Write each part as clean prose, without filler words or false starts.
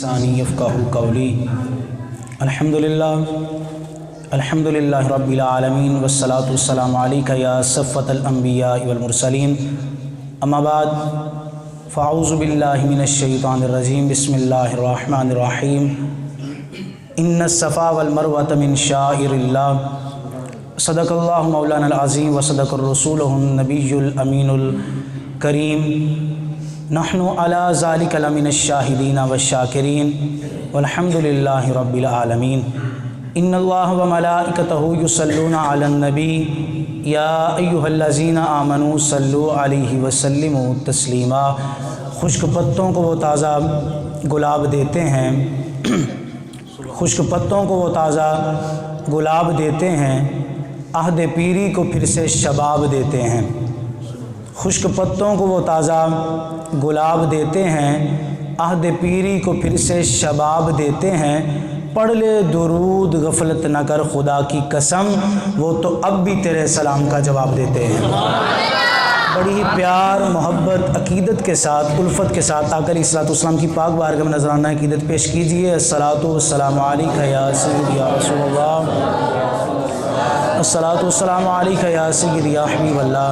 ثانی یفقہوا قولی الحمدللہ رب العالمین والصلاة والسلام علیکہ یا صفوۃ الانبیاء والمرسلین اما بعد فاعوذ باللہ من الشیطان الرجیم بسم اللہ الرحمن الرحیم ان الصفا والمروۃ من شعائر اللہ صدق اللہ مولانا العظیم وصدق الرسول النبی الامین الکریم نحن علی ذلک لمن الشاہدین والشاکرین والحمد للہ رب العالمین ان اللہ وملائکتہ یصلون علی النبی یا ایہا الذین آمنوا صلوا علیہ وسلموا تسلیما۔ خشک پتوں کو وہ تازہ گلاب دیتے ہیں، خشک پتوں کو وہ تازہ گلاب دیتے ہیں، عہد پیری کو پھر سے شباب دیتے ہیں۔ خشک پتوں کو وہ تازہ گلاب دیتے ہیں، عہد پیری کو پھر سے شباب دیتے ہیں۔ پڑھ لے درود غفلت نہ کر خدا کی قسم، وہ تو اب بھی تیرے سلام کا جواب دیتے ہیں۔ بڑی ہی پیار، محبت، عقیدت کے ساتھ، الفت کے ساتھ آقا علیہ السلام کی پاک بارگاہ میں نذرانہ عقیدت پیش کیجئے۔ الصلاۃ والسلام علیکہ یا سیدی یا رسول اللہ، الصلاۃ والسلام علیکہ یا سیدی یا حبیب اللہ،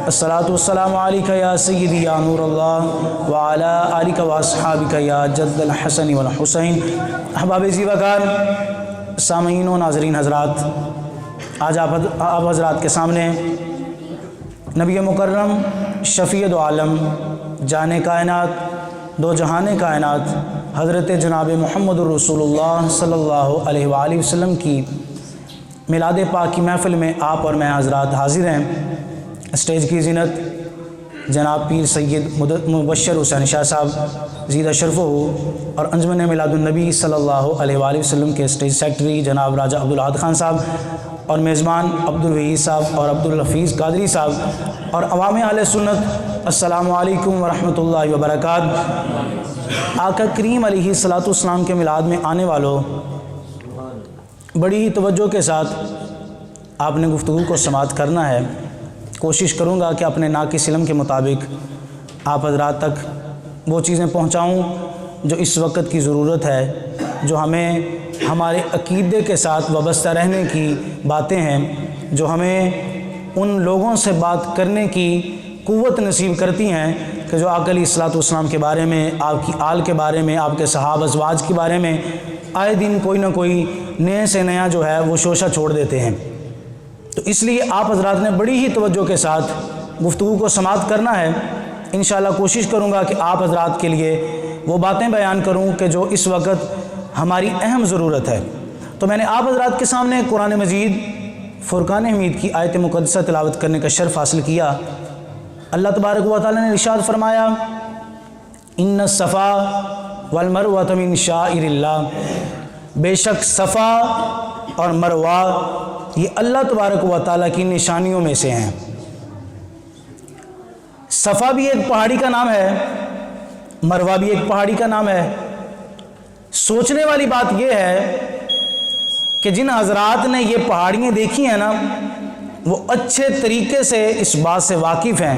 الصلاۃ والسلام علیکہ یا سیدی یا نور اللہ وعلی آلکہ واصحابکہ یا جد الحسن والحسین۔ احباب زیباکار، سامعین و ناظرین حضرات، آج آپ حضرات کے سامنے نبی مکرم شفیع دو عالم جان کائنات دو جہان کائنات حضرت جناب محمد الرسول اللہ صلی اللہ علیہ وآلہ وسلم کی میلاد پاک کی محفل میں آپ اور میں حضرات حاضر ہیں۔ اسٹیج کی زینت جناب پیر سید مبشر حسین شاہ صاحب زیدہ شرف ہو، اور انجمن میلاد النبی صلی اللہ علیہ وآلہ وسلم کے اسٹیج سیکٹری جناب راجہ عبدالاحد خان صاحب، اور میزبان عبدالوحید صاحب اور عبدالحفیظ قادری صاحب، اور عوام اہل سنت، السلام علیکم ورحمۃ اللہ وبرکاتہ۔ آقا کریم علیہ السلام کے میلاد میں آنے والوں، بڑی ہی توجہ کے ساتھ آپ نے گفتگو کو سماعت کرنا ہے۔ کوشش کروں گا کہ اپنے ناقص علم کے مطابق آپ حضرات تک وہ چیزیں پہنچاؤں جو اس وقت کی ضرورت ہے، جو ہمیں ہمارے عقیدے کے ساتھ وابستہ رہنے کی باتیں ہیں، جو ہمیں ان لوگوں سے بات کرنے کی قوت نصیب کرتی ہیں کہ جو آقا علیہ السلام کے بارے میں، آپ کی آل کے بارے میں، آپ کے صحابہ ازواج کے بارے میں آئے دن کوئی نہ کوئی نئے سے نیا جو ہے وہ شوشہ چھوڑ دیتے ہیں۔ تو اس لیے آپ حضرات نے بڑی ہی توجہ کے ساتھ گفتگو کو سماعت کرنا ہے۔ انشاءاللہ کوشش کروں گا کہ آپ حضرات کے لیے وہ باتیں بیان کروں کہ جو اس وقت ہماری اہم ضرورت ہے۔ تو میں نے آپ حضرات کے سامنے قرآن مجید فرقان حمید کی آیت مقدسہ تلاوت کرنے کا شرف حاصل کیا۔ اللہ تبارک و تعالیٰ نے ارشاد فرمایا، ان الصفا والمروۃ من شعائر اللہ، بے شک صفا اور مروہ یہ اللہ تبارک و تعالیٰ کی نشانیوں میں سے ہیں۔ صفا بھی ایک پہاڑی کا نام ہے، مروہ بھی ایک پہاڑی کا نام ہے۔ سوچنے والی بات یہ ہے کہ جن حضرات نے یہ پہاڑیاں دیکھی ہیں نا، وہ اچھے طریقے سے اس بات سے واقف ہیں،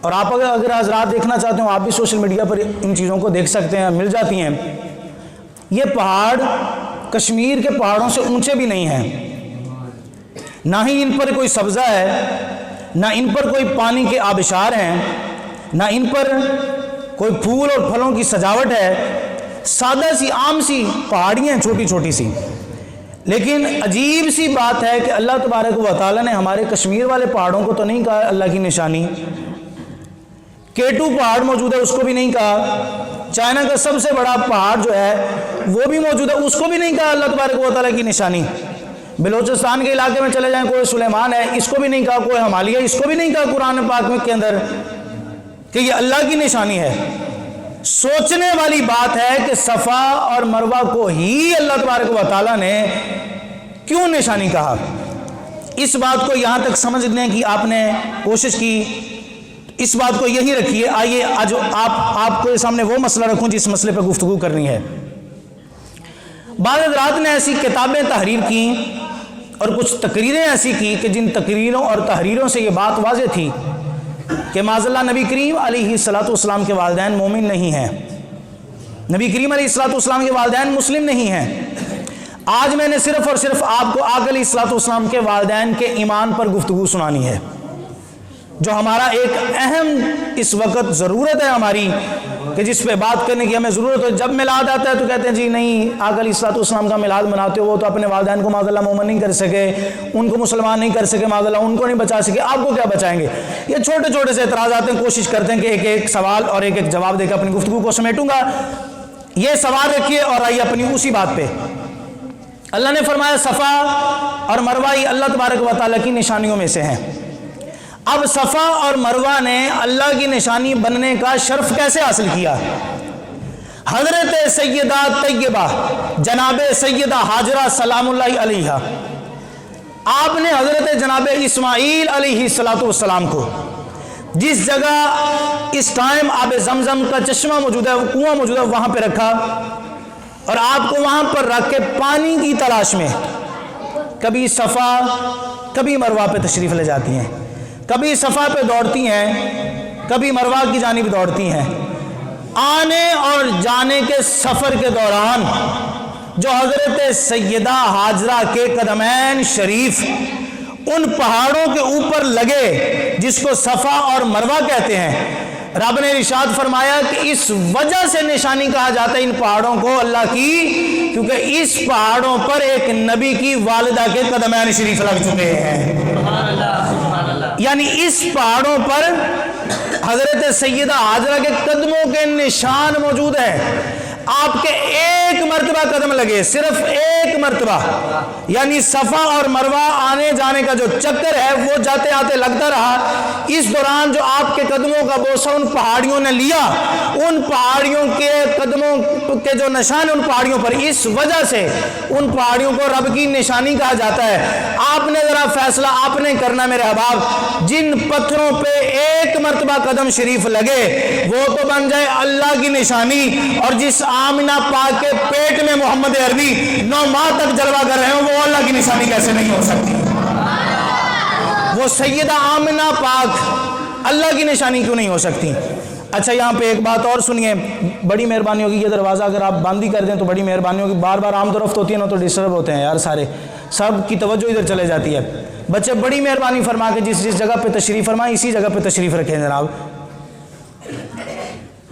اور آپ اگر حضرات دیکھنا چاہتے ہو، آپ بھی سوشل میڈیا پر ان چیزوں کو دیکھ سکتے ہیں، مل جاتی ہیں۔ یہ پہاڑ کشمیر کے پہاڑوں سے اونچے بھی نہیں ہیں، نہ ہی ان پر کوئی سبزہ ہے، نہ ان پر کوئی پانی کے آبشار ہیں، نہ ان پر کوئی پھول اور پھلوں کی سجاوٹ ہے۔ سادہ سی عام سی پہاڑیاں ہیں، چھوٹی چھوٹی سی، لیکن عجیب سی بات ہے کہ اللہ تبارک و تعالیٰ نے ہمارے کشمیر والے پہاڑوں کو تو نہیں کہا اللہ کی نشانی، کیٹو پہاڑ موجود ہے اس کو بھی نہیں کہا، چائنا کا سب سے بڑا پہاڑ جو ہے وہ بھی موجود ہے اس کو بھی نہیں کہا اللہ تبارک و تعالیٰ کی نشانی، بلوچستان کے علاقے میں چلے جائیں کوئی سلیمان ہے اس کو بھی نہیں کہا، کوئی ہمالیہ اس کو بھی نہیں کہا قرآن پاک میں کے اندر کہ یہ اللہ کی نشانی ہے۔ سوچنے والی بات ہے کہ صفا اور مروہ کو ہی اللہ تبارک و تعالیٰ نے کیوں نشانی کہا۔ اس بات کو یہاں تک سمجھنے کی آپ نے کوشش کی، اس بات کو یہی رکھیے۔ آئیے آج آپ کو سامنے وہ مسئلہ رکھوں جس مسئلے پہ گفتگو کرنی ہے۔ بعض حضرات نے ایسی کتابیں تحریر کی اور کچھ تقریریں ایسی کی کہ جن تقریروں اور تحریروں سے یہ بات واضح تھی کہ معاذ اللہ نبی کریم علیہ السلام کے والدین مومن نہیں ہیں، نبی کریم علیہ السلام کے والدین مسلم نہیں ہیں۔ آج میں نے صرف اور صرف آپ کو آقا علیہ السلام کے والدین کے ایمان پر گفتگو سنانی ہے، جو ہمارا ایک اہم اس وقت ضرورت ہے ہماری، کہ جس پہ بات کرنے کی ہمیں ضرورت ہے۔ جب میلاد آتا ہے تو کہتے ہیں جی نہیں، آقا علیہ السلام کا میلاد مناتے ہو، وہ تو اپنے والدین کو معاذ اللہ مومن نہیں کر سکے، ان کو مسلمان نہیں کر سکے، معاذ اللہ ان کو نہیں بچا سکے، آپ کو کیا بچائیں گے؟ یہ چھوٹے چھوٹے سے اعتراضات ہیں، کوشش کرتے ہیں کہ ایک ایک سوال اور ایک ایک جواب دے کے اپنی گفتگو کو سمیٹوں گا۔ یہ سوال رکھیے اور آئیے اپنی اسی بات پہ۔ اللہ نے فرمایا صفا اور مروہ اللہ تبارک و تعالیٰ کی نشانیوں میں سے ہیں۔ اب صفا اور مروہ نے اللہ کی نشانی بننے کا شرف کیسے حاصل کیا؟ حضرت سیدہ طیبہ جناب سیدہ حاجرہ سلام اللہ علیہا، آپ نے حضرت جناب اسماعیل علیہ السلام کو جس جگہ اس ٹائم آب زمزم کا چشمہ موجود ہے، کنواں موجود ہے، وہاں پہ رکھا اور آپ کو وہاں پر رکھ کے پانی کی تلاش میں کبھی صفا کبھی مروہ پہ تشریف لے جاتی ہیں، کبھی صفا پہ دوڑتی ہیں، کبھی مروہ کی جانب دوڑتی ہیں۔ آنے اور جانے کے سفر کے دوران جو حضرت سیدہ حاجرہ کے قدمین شریف ان پہاڑوں کے اوپر لگے جس کو صفا اور مروہ کہتے ہیں، رب نے ارشاد فرمایا کہ اس وجہ سے نشانی کہا جاتا ہے ان پہاڑوں کو اللہ کی، کیونکہ اس پہاڑوں پر ایک نبی کی والدہ کے قدمین شریف لگ چکے ہیں۔ یعنی اس پہاڑوں پر حضرت سیدہ حاجرہ کے قدموں کے نشان موجود ہیں۔ آپ کے ایک مرتبہ قدم لگے، صرف ایک مرتبہ، یعنی صفا اور مروہ آنے جانے کا جو چکر ہے وہ جاتے آتے لگتا رہا۔ اس دوران جو آپ کے قدموں کا بوسہ ان پہاڑیوں نے لیا، ان پہاڑیوں کے قدموں کے جو نشان ان پہاڑیوں پر، اس وجہ سے ان پہاڑیوں کو رب کی نشانی کہا جاتا ہے۔ آپ نے ذرا فیصلہ آپ نے کرنا میرے احباب، جن پتھروں پہ ایک مرتبہ قدم شریف لگے وہ تو بن جائے اللہ کی نشانی، اور جس آمنہ پاک کے پیٹ میں محمد عربی 9 ماہ تک جلوہ کر رہے ہوں وہ اللہ کی نشانی کیسے نہیں ہو سکتی؟ وہ سیدہ آمنہ پاک اللہ کی نشانی کیوں نہیں ہو سکتی؟ اچھا یہاں پہ ایک بات اور سنیے، بڑی مہربانی ہوگی، یہ دروازہ اگر آپ بند ہی کر دیں تو بڑی مہربانی ہوگی، بار بار عام طرف ہوتی ہے نا تو ڈسٹرب ہوتے ہیں یار، سارے سب کی توجہ ادھر چلے جاتی ہے۔ بچے بڑی مہربانی فرما کے جس جس جگہ پہ تشریف فرمائیں اسی جگہ پہ تشریف رکھیں جناب۔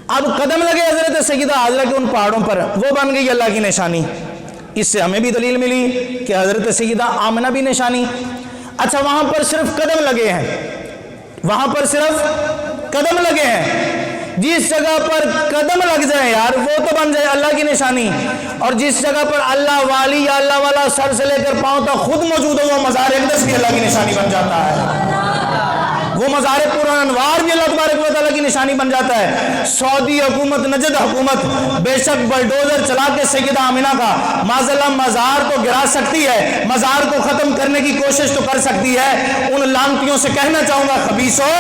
اب قدم لگے حضرت سیدہ حاجرہ کے ان پہاڑوں پر، وہ بن گئی اللہ کی نشانی۔ اس سے ہمیں بھی دلیل ملی کہ حضرت سیدہ آمنہ بھی نشانی۔ اچھا وہاں پر صرف قدم لگے ہیں، وہاں پر صرف قدم لگے ہیں، جس جگہ پر قدم لگ جائے یار وہ تو بن جائے اللہ کی نشانی، اور جس جگہ پر اللہ والی یا اللہ والا سر سے لے کر پاؤں تک خود موجود ہو وہ مزار اقدس بھی اللہ کی نشانی بن جاتا ہے، وہ مزار پرانوار بھی اللہ تبارک و تعالیٰ کی نشانی بن جاتا ہے۔ سعودی حکومت، نجد حکومت بے شک بلڈوزر چلا کے سیدہ آمنہ کا معاذ اللہ مزار تو گرا سکتی ہے، مزار کو ختم کرنے کی کوشش تو کر سکتی ہے۔ ان لعنتیوں سے کہنا چاہوں گا خبیثو،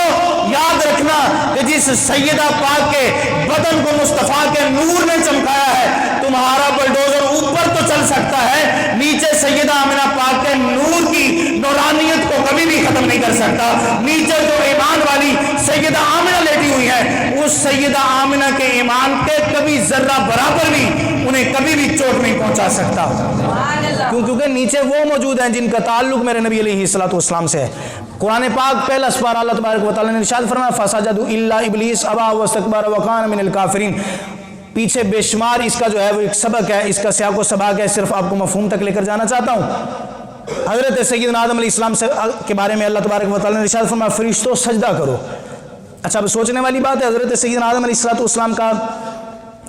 یاد رکھنا کہ جس سیدہ پاک کے بدن کو مصطفیٰ کے نور نے چمکایا ہے، تمہارا بلڈوزر اوپر تو چل سکتا ہے، نیچے سیدہ آمنہ پاک کے نور کی نورانیت کو کبھی بھی ختم نہیں کر سکتا۔ نیچے جو ایمان والی سیدہ آمنہ لیٹی ہوئی ہے، اس سیدہ آمنہ کے ایمان کے کبھی ذرہ برابر بھی انہیں کبھی بھی چوٹ نہیں پہنچا سکتا، کیونکہ نیچے وہ موجود ہیں جن کا تعلق میرے نبی علیہ السلام سے ہے۔ قرآن پاک پہلا سپارہ اللہ تبارک و تعالیٰ نے ارشاد فرمایا فَسَجَدُوا إِلَّا إِبْلِيسَ أَبَىٰ وَاسْتَكْبَرَ وَكَانَ مِنَ الْكَافِرِينَ۔ پیچھے بے شمار اس کا جو ہے وہ ایک سبق ہے، اس کا سیاق و سباق ہے، صرف آپ کو مفہوم تک لے کر جانا چاہتا ہوں۔ حضرت سیدنا آدم علیہ السلام کے بارے میں اللہ تبارک و تعالیٰ نے ارشاد فرمایا فرشتوں سجدہ کرو۔ اچھا اب سوچنے والی بات ہے، حضرت سیدنا آدم علیہ السلام کا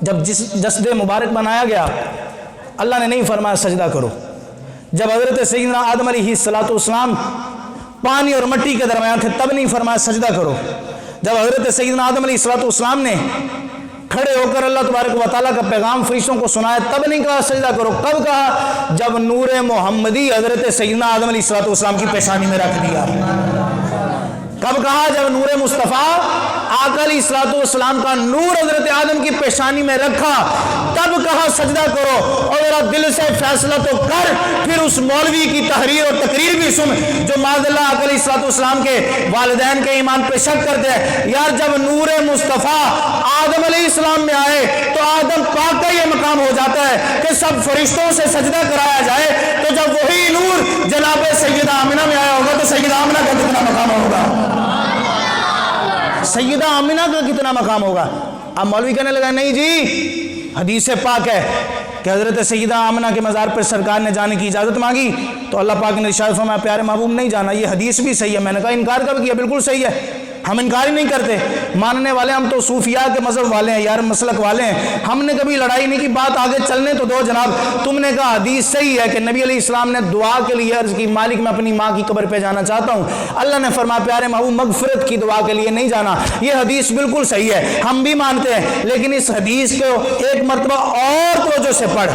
جب جسد مبارک بنایا گیا اللہ نے نہیں فرمایا سجدہ کرو۔ جب حضرت سیدنا آدم علیہ السلام پانی اور مٹی کے درمیان تھے تب نہیں فرمایا سجدہ کرو۔ جب حضرت سیدنا آدم علیہ السلام نے کھڑے ہو کر اللہ تبارک و تعالیٰ کا پیغام فرشتوں کو سنایا تب نہیں کہا سجدہ کرو۔ کب کہا؟ جب نور محمدی حضرت سیدنا آدم علیہ السلام کی پیشانی میں رکھ دیا۔ کب کہا؟ جب نور مصطفیٰ آقا علیہ الصلوۃ والسلام کا نور حضرت آدم کی پیشانی میں رکھا، تب کہا سجدہ کرو، اور ذرا دل سے فیصلہ تو کر، پھر اس مولوی کی تحریر اور تقریر بھی سن جو معاذ اللہ آقا علیہ الصلوۃ والسلام کے والدین کے ایمان پہ شک کرتے ہیں۔ یار جب نور مصطفیٰ آدم علیہ السلام میں آئے تو آدم پاک کا یہ مقام ہو جاتا ہے کہ سب فرشتوں سے سجدہ کرایا جائے، تو جب وہی نور جناب سیدہ آمنہ میں آیا ہوگا تو سیدہ آمنہ کا کتنا مقام ہوگا، سیدہ آمنہ کا کتنا مقام ہوگا۔ اب مولوی کہنے لگا نہیں جی حدیث پاک ہے کہ حضرت سیدہ آمنہ کے مزار پر سرکار نے جانے کی اجازت مانگی تو اللہ پاک نے ارشاد فرمایا پیارے محبوب نہیں جانا، یہ حدیث بھی صحیح ہے۔ میں نے کہا انکار کب کیا، بالکل صحیح ہے، ہم انکار ہی نہیں کرتے، ماننے والے ہم تو صوفیاء کے مذہب والے ہیں یار، مسلک والے ہیں، ہم نے کبھی لڑائی نہیں کی، بات آگے چلنے تو دو جناب۔ تم نے کہا حدیث صحیح ہے کہ نبی علیہ السلام نے دعا کے لیے عرض کی مالک میں اپنی ماں کی قبر پہ جانا چاہتا ہوں، اللہ نے فرمایا پیارے محبوب مغفرت کی دعا کے لیے نہیں جانا، یہ حدیث بالکل صحیح ہے، ہم بھی مانتے ہیں، لیکن اس حدیث کو ایک مرتبہ اور توجہ سے پڑھ۔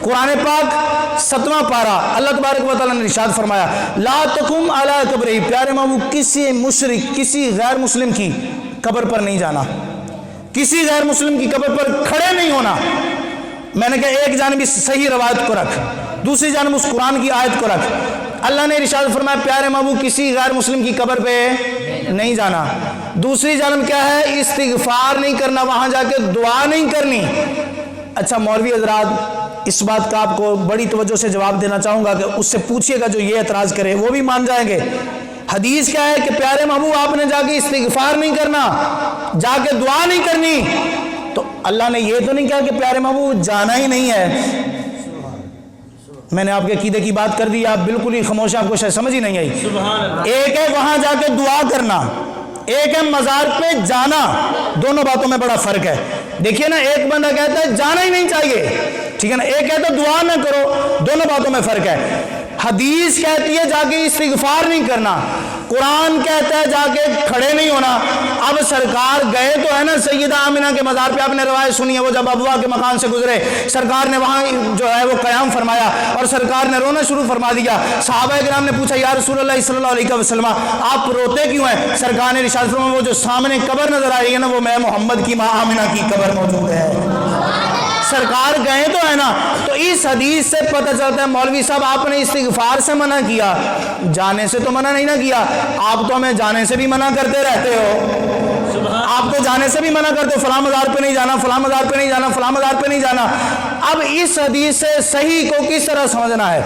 قرآن پاک 7واں پارہ اللہ تبارک و تعالیٰ نے ارشاد فرمایا لا تقم علی قبرہ، پیارے محبوب کسی مشرک کسی غیر مسلم کی قبر پر نہیں جانا، کسی غیر مسلم کی قبر پر کھڑے نہیں ہونا۔ میں نے کہا ایک جانب اس صحیح روایت کو رکھ، دوسری جانب اس قرآن کی آیت کو رکھ۔ اللہ نے ارشاد فرمایا پیارے محبوب کسی غیر مسلم کی قبر پہ نہیں جانا، دوسری جانب کیا ہے استغفار نہیں کرنا، وہاں جا کے دعا نہیں کرنی۔ اچھا مولوی حضرات اس بات کا آپ کو بڑی توجہ سے جواب دینا چاہوں گا کہ اس سے پوچھئے گا جو یہ اعتراض کرے وہ بھی مان جائیں گے۔ حدیث کیا ہے کہ پیارے محبوب آپ نے جا کے استغفار نہیں کرنا، جا کے دعا نہیں کرنی، تو اللہ نے یہ تو نہیں کہا کہ پیارے محبوب جانا ہی نہیں ہے۔ میں نے آپ کے عقیدے کی بات کر دی، آپ بالکل ہی خاموش، آپ کو شاید سمجھ ہی نہیں آئی۔ ایک ہے وہاں جا کے دعا کرنا، ایک ہے مزار پہ جانا، دونوں باتوں میں بڑا فرق ہے۔ دیکھیے نا ایک بندہ کہتا ہے جانا ہی نہیں چاہیے، ٹھیک ہے نا، ایک کہتا ہے دعا نہ کرو، دونوں باتوں میں فرق ہے۔ حدیث کہتی ہے جا کے استغفار نہیں کرنا، قرآن کہتا ہے جا کے کھڑے نہیں ہونا۔ اب سرکار گئے تو ہے نا سیدہ آمنہ کے مزار پہ، آپ نے روایت سنی ہے وہ جب ابوا کے مکان سے گزرے سرکار نے وہاں جو ہے وہ قیام فرمایا اور سرکار نے رونا شروع فرما دیا۔ صحابہ کرام نے پوچھا یا رسول اللہ صلی اللہ علیہ وسلم آپ روتے کیوں ہیں؟ سرکار نے ارشاد فرمایا وہ جو سامنے قبر نظر آ رہی ہے نا وہ میں محمد کی ماں آمنہ کی قبر موجود ہے۔ سرکار گئے تو ہے نا، تو اس حدیث سے پتہ چلتا ہے مولوی صاحب آپ نے استغفار سے منع کیا، جانے سے تو منع نہیں نہ کیا، آپ تو ہمیں جانے سے بھی منع کرتے رہتے ہو، آپ تو جانے سے بھی منع کرتے ہو، فلاں مزار پہ نہیں جانا، فلاں مزار پہ نہیں جانا، فلاں مزار پہ نہیں جانا۔ اب اس حدیث سے صحیح کو کس طرح سمجھنا ہے؟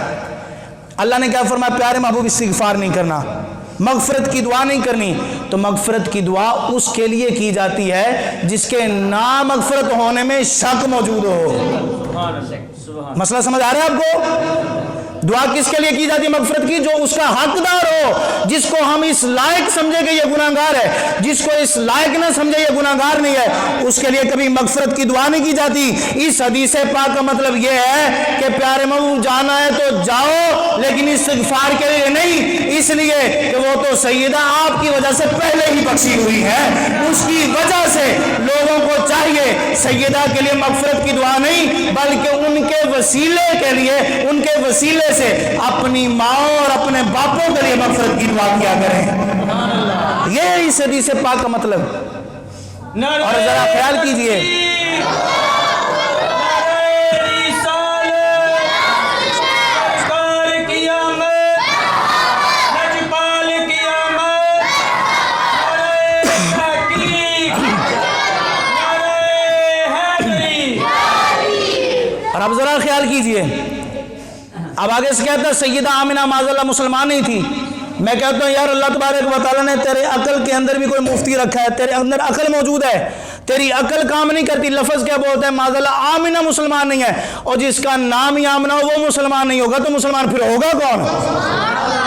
اللہ نے کیا فرمایا پیارے محبوب استغفار نہیں کرنا، مغفرت کی دعا نہیں کرنی، تو مغفرت کی دعا اس کے لیے کی جاتی ہے جس کے نامغفرت ہونے میں شک موجود ہو۔ مسئلہ سمجھ آ رہا ہے آپ کو؟ دعا کس کے لیے کی جاتی ہے مغفرت کی؟ جو اس کا حقدار ہو، جس کو ہم اس لائق سمجھے کہ یہ گناہگار ہے، جس کو اس لائق نہ سمجھے یہ گناہگار نہیں ہے، اس کے لیے کبھی مغفرت کی دعا نہیں کی جاتی۔ اس حدیث پاک کا مطلب یہ ہے کہ پیارے محبوب جانا ہے تو جاؤ لیکن استغفار کے لیے نہیں، اس لیے کہ وہ تو سیدہ آپ کی وجہ سے پہلے ہی بخشی ہوئی ہے، اس کی وجہ سے لوگوں کو چاہیے سیدہ کے لیے مغفرت کی دعا نہیں بلکہ ان کے وسیلے کے لیے، ان کے وسیلے سے اپنی ماں اور اپنے باپوں کے لیے مغفرت کی دعا کیا کریں۔ یہ اس حدیث پاک کا مطلب۔ اور ذرا خیال کیجئے اور اب ذرا خیال کیجئے، اب آگے سے کہتا ہے سیدہ آمنہ معاذ اللہ مسلمان نہیں تھی، میں کہتا ہوں یار اللہ تبارک و تعالیٰ نے تیرے عقل کے اندر بھی کوئی مفتی رکھا ہے، تیرے اندر عقل موجود ہے، تیری عقل کام نہیں کرتی، لفظ کیا بولتے ہیں معاذ اللہ آمنہ مسلمان نہیں ہے، اور جس کا نام ہی آمنہ ہو وہ مسلمان نہیں ہوگا تو مسلمان پھر ہوگا کون؟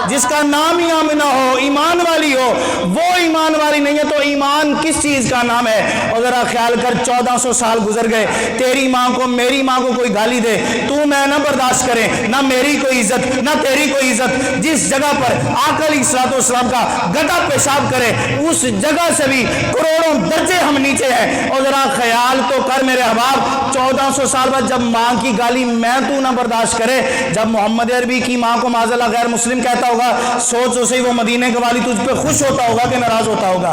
جس کا نام ہی آمنہ ہو، ایمان والی ہو، وہ ایمان والی نہیں ہے تو ایمان کس چیز کا نام ہے؟ اور ذرا خیال کر 1400 سال گزر گئے، تیری ماں کو میری ماں کو کوئی گالی دے تو میں نہ برداشت کرے، نہ میری کوئی عزت نہ تیری کوئی عزت، جس جگہ پر آقا علیہ الصلوۃ والسلام کا گٹا پیشاب کرے اس جگہ سے بھی کروڑوں درجے ہم نیچے ہیں۔ اور ذرا خیال تو کر میرے احباب 1400 سال بعد جب ماں کی گالی میں تو نہ برداشت کرے، جب محمد عربی کی ماں کو معاذ اللہ غیر مسلم کہتا ہوگا، سوچ تو صحیح وہ مدینے کے والی تجھ پہ خوش ہوتا ہوگا کہ ناراض ہوتا ہوگا؟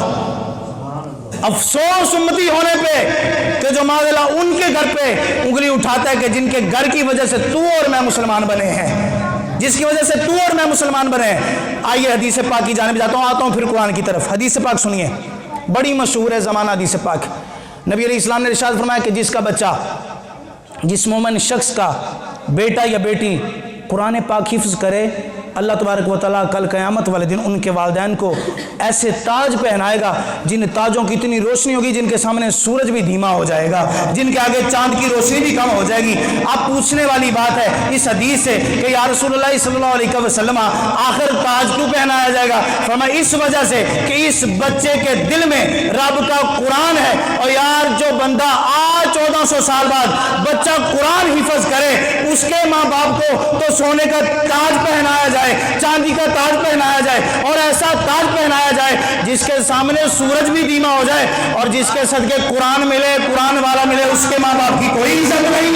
افسوس امتی ہونے پہ کہ جو معاذ اللہ ان کے گھر پہ انگلی اٹھاتا ہے کہ جن کے گھر کی وجہ سے تو اور میں مسلمان بنے ہیں، جس کی وجہ سے تو اور میں مسلمان بنے ہیں۔ آئیے حدیث پاک کی جانب جاتا ہوں، آتا ہوں پھر قرآن کی طرف۔ حدیث پاک سنیے، بڑی مشہور ہے زمانہ حدیث پاک۔ نبی علیہ السلام نے ارشاد فرمایا کہ جس کا بچہ، جس مومن شخص کا بیٹا یا بیٹی قرآن پاک حفظ کرے، اللہ تبارک و تعالیٰ کل قیامت والے دن ان کے والدین کو ایسے تاج پہنائے گا جن تاجوں کی اتنی روشنی ہوگی جن کے سامنے سورج بھی دھیما ہو جائے گا، جن کے آگے چاند کی روشنی بھی کم ہو جائے گی۔ اب پوچھنے والی بات ہے اس حدیث سے کہ یا رسول اللہ صلی اللہ علیہ وسلم آخر تاج کیوں پہنایا جائے گا؟ فرمایا اس وجہ سے کہ اس بچے کے دل میں رب کا قرآن ہے، اور یار جو بندہ آج 1400 سال بعد بچہ قرآن حفظ کرے اس کے ماں باپ کو تو سونے کا تاج پہنایا جائے، چاندی کا تاج پہنایا جائے، اور ایسا تاج پہنایا جائے جس کے سامنے سورج بھی دھیما ہو جائے، اور جس کے صدقے قرآن ملے، قرآن والا ملے، اس کے ماں باپ کی کوئی عزت نہیں،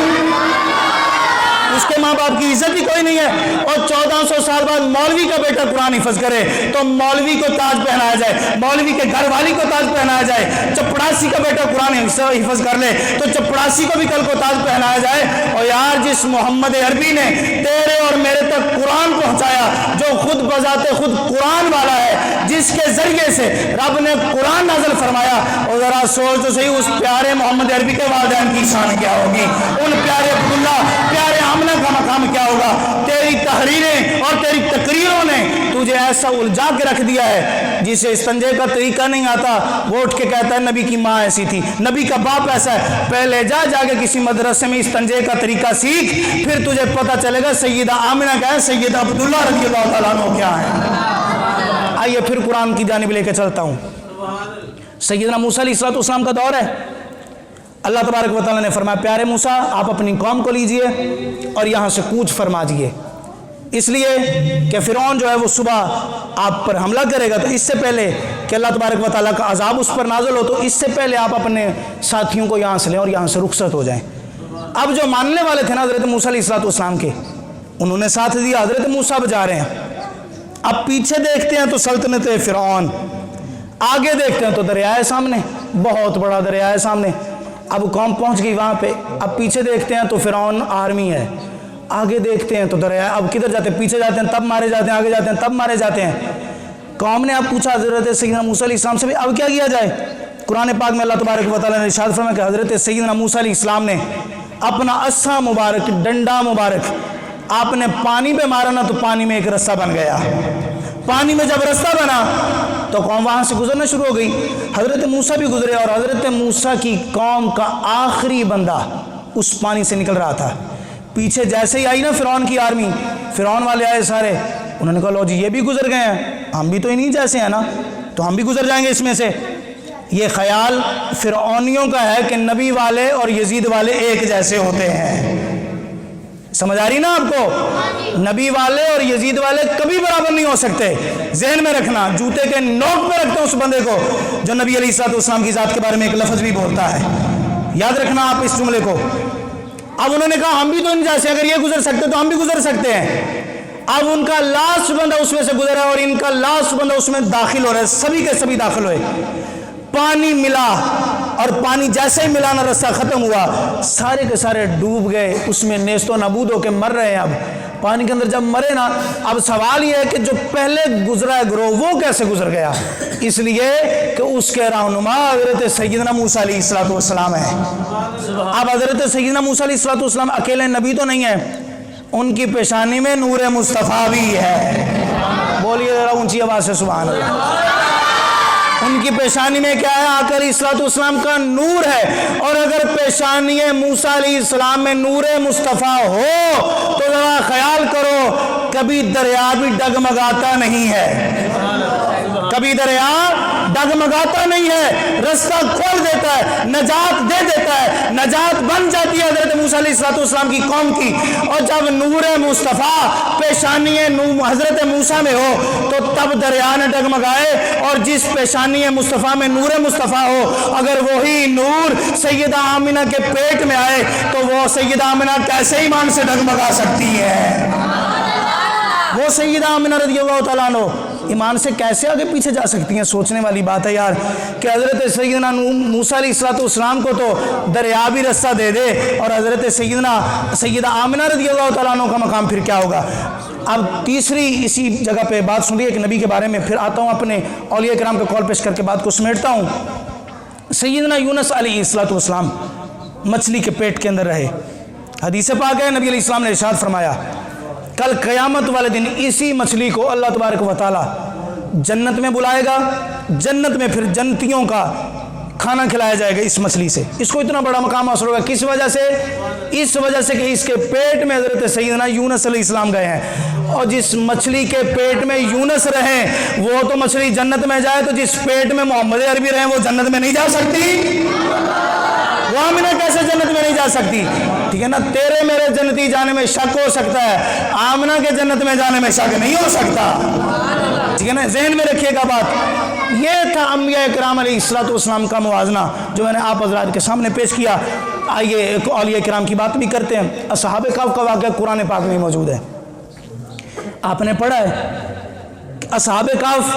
اس کے ماں باپ کی عزت ہی کوئی نہیں ہے۔ اور 1400 سال بعد مولوی کا بیٹا قرآن حفظ کرے تو مولوی کو تاج پہنایا جائے، مولوی کے گھر والی کو تاج پہنایا جائے، چپڑاسی کا بیٹا قرآن حفظ کر لے تو چپڑاسی کو بھی کل کو تاج پہنایا جائے۔ اور یار جس محمد عربی نے تیرے اور میرے تک قرآن پہنچایا، جو خود بذات خود قرآن والا ہے، جس کے ذریعے سے رب نے قرآن نازل فرمایا، اور ذرا سوچ تو صحیح اس پیارے محمد عربی کے والدین کی شان کیا ہوگی، ان پیارے عبداللہ، پیارے آمنہ کا مقام کیا ہوگا۔ تیری تحریریں اور تیری تقریروں نے تجھے ایسا الجھا کے رکھ دیا ہے، جسے استنجے کا طریقہ نہیں آتا وہ اٹھ کے کہتا ہے نبی کی ماں ایسی تھی، نبی کا باپ ایسا ہے۔ پہلے جا کے کسی مدرسے میں استنجے کا طریقہ سیکھ، پھر تجھے پتہ چلے گا سیدہ آمنہ کیا ہے، سیدہ عبداللہ رضی اللہ تعالیٰ عنہ کیا ہے۔ آئیے پھر قرآن کی جانب لے کے چلتا ہوں۔ سیدنا موسیٰ علیہ السلام کا دور ہے۔ اللہ تبارک و تعالیٰ نے فرمایا پیارے موسیٰ آپ اپنی قوم کو لیجئے اور یہاں سے کوچ فرما دیجئے، اس لیے کہ فرعون جو ہے وہ صبح آپ پر حملہ کرے گا، تو اس سے پہلے کہ اللہ تبارک و تعالیٰ کا عذاب اس پر نازل ہو، تو اس سے پہلے آپ اپنے ساتھیوں کو یہاں سے لیں اور یہاں سے رخصت ہو جائیں۔ اب جو ماننے والے تھے نا حضرت موسیٰ علیہ السلام کے، انہوں نے ساتھ دیا، حضرت موسیٰ بجا رہے ہیں۔ اب پیچھے دیکھتے ہیں تو سلطنت فرعون، آگے دیکھتے ہیں تو دریائے سامنے، بہت بڑا دریائے سامنے۔ اب قوم پہنچ گئی وہاں پہ، اب پیچھے دیکھتے ہیں تو فرعون آرمی ہے، آگے دیکھتے ہیں تو دریا، اب کدھر جاتے ہیں؟ پیچھے جاتے ہیں تب مارے جاتے ہیں، آگے جاتے ہیں تب مارے جاتے ہیں۔ قوم نے اب پوچھا حضرت سیدنا موسیٰ علیہ السلام سے بھی اب کیا کیا جائے؟ قرآن پاک میں اللہ تبارک و تعالیٰ نے ارشاد فرمایا کہ حضرت سیدنا موسیٰ علیہ السلام نے اپنا عصا مبارک، ڈنڈا مبارک آپ نے پانی پہ مارا نا تو پانی میں ایک رستہ بن گیا۔ پانی میں جب رستہ بنا تو قوم وہاں سے گزرنا شروع ہو گئی، حضرت موسیٰ بھی گزرے، اور حضرت موسیٰ کی قوم کا آخری بندہ اس پانی سے نکل رہا تھا۔ پیچھے جیسے ہی آئی نا فرعون کی آرمی، فرعون والے آئے سارے، انہوں نے کہا لو جی یہ بھی گزر گئے ہیں، ہم بھی تو انہی جیسے ہیں نا، تو ہم بھی گزر جائیں گے اس میں سے۔ یہ خیال فرعونیوں کا ہے کہ نبی والے اور یزید والے ایک جیسے ہوتے ہیں، سمجھ آ رہی نا آپ کو؟ نبی والے اور یزید والے کبھی برابر نہیں ہو سکتے، ذہن میں رکھنا، جوتے کے نوک پہ رکھتے ہیں اس بندے کو جو نبی علیہ السلام کی ذات کے بارے میں ایک لفظ بھی بولتا ہے، یاد رکھنا آپ اس جملے کو۔ اب انہوں نے کہا ہم بھی تو ان جیسے، اگر یہ گزر سکتے تو ہم بھی گزر سکتے ہیں۔ اب ان کا لاسٹ بندہ اس میں سے گزرا ہے اور ان کا لاسٹ بندہ اس میں داخل ہو رہا ہے، سبھی کے سبھی داخل ہوئے۔ پانی ملا اور پانی جیسے ہی ملا نا رستہ ختم ہوا، سارے کے سارے ڈوب گئے، اس میں نیست و نابود ہو کے مر رہے ہیں۔ اب پانی کے اندر جب مرے نا، اب سوال یہ ہے کہ جو پہلے گزرا ہے گروہ وہ کیسے گزر گیا؟ اس لیے کہ اس کے رہنما حضرت سیدنا موسیٰ علیہ السلام ہے۔ اب حضرت سیدنا موسیٰ علیہ السلام اکیلے نبی تو نہیں ہے، ان کی پیشانی میں نور مصطفیٰ بھی ہے، بولیے ذرا اونچی آواز سے سبحان اللہ۔ ان کی پیشانی میں کیا ہے؟ آقا علیہ السلام کا نور ہے، اور اگر پیشانی موسیٰ علیہ السلام میں نور مصطفیٰ ہو تو ذرا خیال کرو کبھی دریا بھی ڈگمگاتا نہیں ہے، کبھی دریا ڈگمگاتا نہیں ہے، رستہ کھول دیتا ہے، نجات دے دیتا ہے، نجات بن جاتی ہے حضرت موسیٰ علیہ السلام کی قوم کی۔ اور جب نور مصطفیٰ پیشانی حضرت موسیٰ میں ہو تو تب دریا نہ ڈگمگائے، اور جس پیشانی مصطفیٰ میں نور مصطفیٰ ہو اگر وہی نور سیدہ آمنہ کے پیٹ میں آئے تو وہ سیدہ آمنہ کیسے ایمان سے ڈگمگا سکتی ہے؟ وہ سیدہ آمنہ رضی اللہ تعالیٰ عنہ ایمان سے کیسے آگے پیچھے جا سکتی ہیں؟ سوچنے والی بات ہے یار کہ حضرت سیدنا موسیٰ علیہ السلام کو تو دریا بھی رستہ دے دے، اور حضرت سیدہ آمنہ رضی اللہ تعالیٰ عنہ کا مقام پھر کیا ہوگا؟ اب تیسری اسی جگہ پہ بات سن رہی ہے کہ نبی کے بارے میں، پھر آتا ہوں اپنے اولیاء کرام پہ قول پیش کر کے بات کو سمیٹتا ہوں۔ سیدنا یونس علیہ السلام مچھلی کے پیٹ کے اندر رہے۔ حدیث پاک ہے، نبی علیہ السلام نے ارشاد فرمایا کل قیامت والے دن اسی مچھلی کو اللہ تبارک و تعالی جنت میں بلائے گا، جنت میں پھر جنتیوں کا کھانا کھلایا جائے گا اس مچھلی سے۔ اس کو اتنا بڑا مقام حاصل ہوگا، کس وجہ سے؟ اس وجہ سے کہ اس کے پیٹ میں حضرت سیدنا یونس علیہ السلام گئے ہیں، اور جس مچھلی کے پیٹ میں یونس رہیں وہ تو مچھلی جنت میں جائے، تو جس پیٹ میں محمد عربی رہیں وہ جنت میں نہیں جا سکتی؟ وہ آمنہ کیسے جنت میں نہیں جا سکتی؟ ٹھیک ہے نا، تیرے میرے جنتی جانے میں شک ہو سکتا ہے، آمنہ کے جنت میں جانے میں شک نہیں ہو سکتا۔ ٹھیک ہے نا، ذہن میں رکھیے گا بات۔ یہ تھا انبیاء کرام علیہ السلام کا موازنہ جو میں نے آپ حضرات کے سامنے پیش کیا۔ آئیے ایک اولیاء کرام کی بات بھی کرتے ہیں۔ اصحاب کہف کا واقعہ قرآن پاک میں موجود ہے، آپ نے پڑھا ہے کہ اصحاب کہف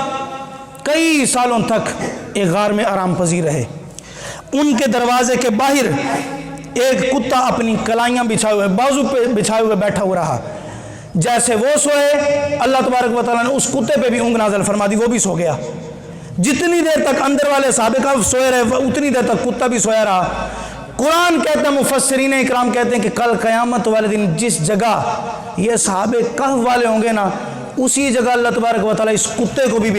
کئی سالوں تک ایک غار میں آرام پذیر رہے۔ ان کے دروازے کے باہر ایک کتا اپنی کلائیاں بچھائے ہوئے، بازو پہ بچھائے ہوئے بیٹھا ہوا رہا۔ جیسے وہ سوئے، اللہ تبارک و تعالیٰ نے اس کتے پہ بھی اونگ نازل فرما دی، وہ بھی سو گیا۔ جتنی دیر تک اندر والے صحابہ کہف سوئے رہے اتنی دیر تک کتا بھی سویا رہا۔ قرآن کہتے ہیں، مفسرین اکرام کہتے ہیں کہ کل قیامت والے دن جس جگہ یہ صحابہ کہف والے ہوں گے نا، اسی جگہ اللہ تبارک و تعالیٰ اس کتے کو بھی